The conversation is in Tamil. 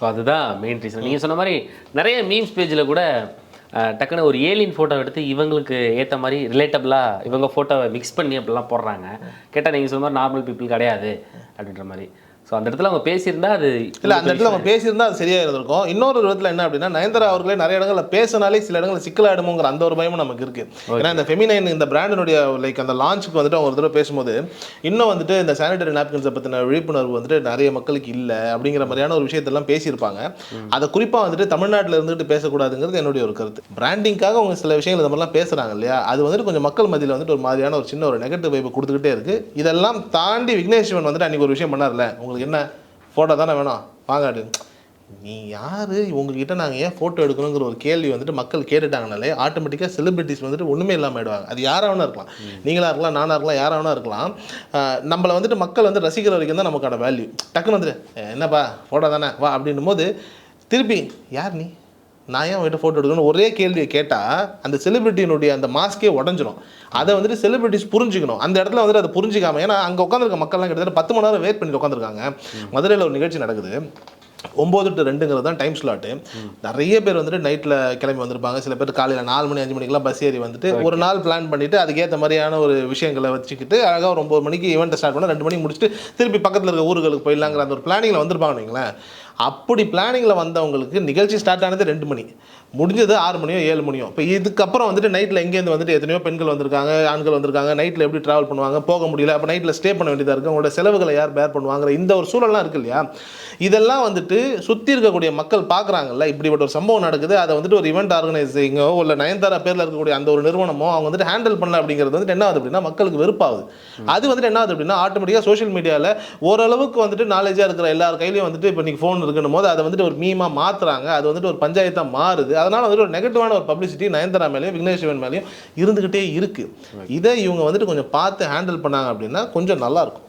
ஸோ அதுதான் மெயின் ரீசன். நீங்கள் சொன்ன மாதிரி நிறைய மீம்ஸ் பேஜில் கூட டக்குன்னு ஒரு ஏலியன் ஃபோட்டோ எடுத்து இவங்களுக்கு ஏற்ற மாதிரி ரிலேட்டபிளாக இவங்க ஃபோட்டோவை மிக்ஸ் பண்ணி அப்படிலாம் போடுறாங்க. கேட்டால் நீங்கள் சொன்ன மாதிரி நார்மல் பீப்புள் கிடையாது அப்படின்ற மாதிரி. ஸோ அந்த இடத்துல அவங்க பேசியிருந்தா அது இல்லை, அந்த இடத்துல அவங்க பேசியிருந்தா அது சரியாக இருந்திருக்கும். இன்னொரு விதத்தில் என்ன அப்படின்னா, நயன்தாரா அவர்களே நிறைய இடங்களில் பேசினாலே சில இடங்களில் சிக்கலாயிடுமோங்கிற அந்த ஒரு பயமும் நமக்கு இருக்குது. ஏன்னா இந்த ஃபெமினைன் இந்த பிராண்டினுடைய லைக் அந்த லான்ச்சுக்கு வந்துட்டு அவங்க ஒரு தடவை பேசும்போது இன்னும் வந்துட்டு இந்த சானிடரி நாப்கின்ஸை பற்றின விழிப்புணர்வு வந்துட்டு நிறைய மக்களுக்கு இல்லை அப்படிங்கிற மாதிரியான ஒரு விஷயத்தெல்லாம் பேசியிருப்பாங்க. அதை குறிப்பாக வந்துட்டு தமிழ்நாட்டில் இருந்துட்டு பேசக்கூடாதுங்கிறது என்னுடைய ஒரு கருத்து. பிராண்டிங்காக அவங்க சில விஷயங்கள் இந்த மாதிரிலாம் பேசுகிறாங்க இல்லையா, அது வந்துட்டு கொஞ்சம் மக்கள் மத்தியில் வந்துட்டு ஒரு மாதிரியான ஒரு சின்ன ஒரு நெகட்டிவ் வைப்பை கொடுத்துக்கிட்டே இருக்குது. இதெல்லாம் தாண்டி விக்னேஷ் சிவன் வந்துட்டு அன்றைக்கி ஒரு விஷயம் பண்ணார்ல, உங்களுக்கு என்ன ஃபோட்டோ தானே வேணும் வாங்க அப்படின்னு. நீ யார், உங்ககிட்ட நாங்கள் ஏன் ஃபோட்டோ எடுக்கணுங்கிற ஒரு கேள்வி வந்துட்டு மக்கள் கேட்டுட்டாங்கனாலே ஆட்டோமேட்டிக்காக செலிபிரிட்டிஸ் வந்துட்டு ஒன்றுமே இல்லாமல் ஆயிடுவாங்க. அது யாராவனா இருக்கலாம், நீங்களாக இருக்கலாம், நானாக இருக்கலாம், யாராவனா இருக்கலாம். நம்மளை வந்துட்டு மக்கள் வந்து ரசிக்கிற வரைக்கும் தான் நமக்கான வேல்யூ. டக்குன்னு வந்துட்டு என்னப்பா ஃபோட்டோ தானே வா அப்படின்னும் போது திருப்பி யார் நீ, நான் ஏன் அவங்ககிட்ட ஃபோட்டோ எடுக்கணும்னு ஒரே கேள்வியை கேட்டால் அந்த செலிபிரிட்டியினுடைய அந்த மாஸ்கே உடஞ்சிடும். அதை வந்துட்டு செலிபிரிட்டிஸ் புரிஞ்சுக்கணும். அந்த இடத்துல வந்துட்டு அதை புரிஞ்சிக்காமல், ஏன்னா அங்கே உட்காந்துருக்க மக்கள்லாம் கிட்டத்தட்ட 10 மணி நேரம் வெயிட் பண்ணிட்டு உட்காந்துருக்காங்க. மதுரையில் ஒரு நிகழ்ச்சி நடக்குது, 9 to 2 தான் டைம் ஸ்லாட்டு. நிறைய பேர் வந்துட்டு நைட்டில் கிளம்பி வந்திருப்பாங்க. சில பேர் காலையில் 4 மணி 5 மணிக்கெலாம் பஸ் ஏறி வந்துட்டு ஒரு நாள் பிளான் பண்ணிவிட்டு அதுக்கேற்ற மாதிரியான ஒரு விஷயங்களை வச்சுக்கிட்டு அழகாக ஒரு 9 மணிக்கு ஈவெண்ட்டை ஸ்டார்ட் பண்ணால் 2 மணிக்கு முடிச்சுட்டு திருப்பி பக்கத்தில் இருக்க ஊர்களுக்கு போயிடலாங்கிற அந்த ஒரு பிளானிங்கில் வந்திருப்பாங்க நீங்களேன். அப்படி பிளானிங்கில் வந்தவங்களுக்கு நிகழ்ச்சி ஸ்டார்ட் ஆனது 2 மணி, முடிஞ்சது 6 மணியோ 7 மணியோ. இப்போ இதுக்கப்புறம் வந்துட்டு நைட்டில் எங்கேருந்து வந்துட்டு எத்தனையோ பெண்கள் வந்திருக்காங்க, ஆண்கள் வந்திருக்காங்க, நைட்டில் எப்படி ட்ராவல் பண்ணுவாங்க, போக முடியல, அப்போ நைட்டில் ஸ்டே பண்ண வேண்டியதாக இருக்குது, அவங்களோட செலவுகளை யார் பேர் பண்ணுவாங்கிற இந்த ஒரு சூழல்லாம் இருக்குது இல்லையா. இதெல்லாம் வந்துட்டு சுற்றி இருக்கக்கூடிய மக்கள் பார்க்குறாங்கல்ல, இப்படிப்பட்ட ஒரு சம்பவம் நடக்குது, அதை வந்துட்டு ஒரு ஈவெண்ட் ஆர்கனைசிங்கோ இல்லை நயன்தாரா பேரில் இருக்கக்கூடிய அந்த ஒரு நிறுவனமோ அவங்க வந்துட்டு ஹேண்டில் பண்ணல அப்படிங்கிறது வந்துட்டு என்ன ஆகுது அப்படின்னா மக்களுக்கு வெறுப்பாகுது. அது வந்துட்டு என்ன ஆகுது அப்படின்னா ஆட்டோமேட்டிக்காக சோஷியல் மீடியாவில் ஓரளவுக்கு வந்துட்டு நாலேஜாக இருக்கிற எல்லார் கையிலையும் வந்துட்டு இப்போ நீங்கள் ஃபோன் இருக்குன்னு போது அதை வந்துட்டு ஒரு மீமாக மாற்றுறாங்க. அது வந்துட்டு ஒரு பஞ்சாயத்தாக மாறுது. அதனால் வந்துட்டு ஒரு நெகட்டிவான ஒரு பப்ளிசிட்டி நயன்தாரா மேலேயும் விக்னேஷ் சிவன் மேலேயும் இருந்துக்கிட்டே இருக்குது. இதை இவங்க வந்துட்டு கொஞ்சம் பார்த்து ஹேண்டில் பண்ணாங்க அப்படின்னா கொஞ்சம் நல்லாயிருக்கும்.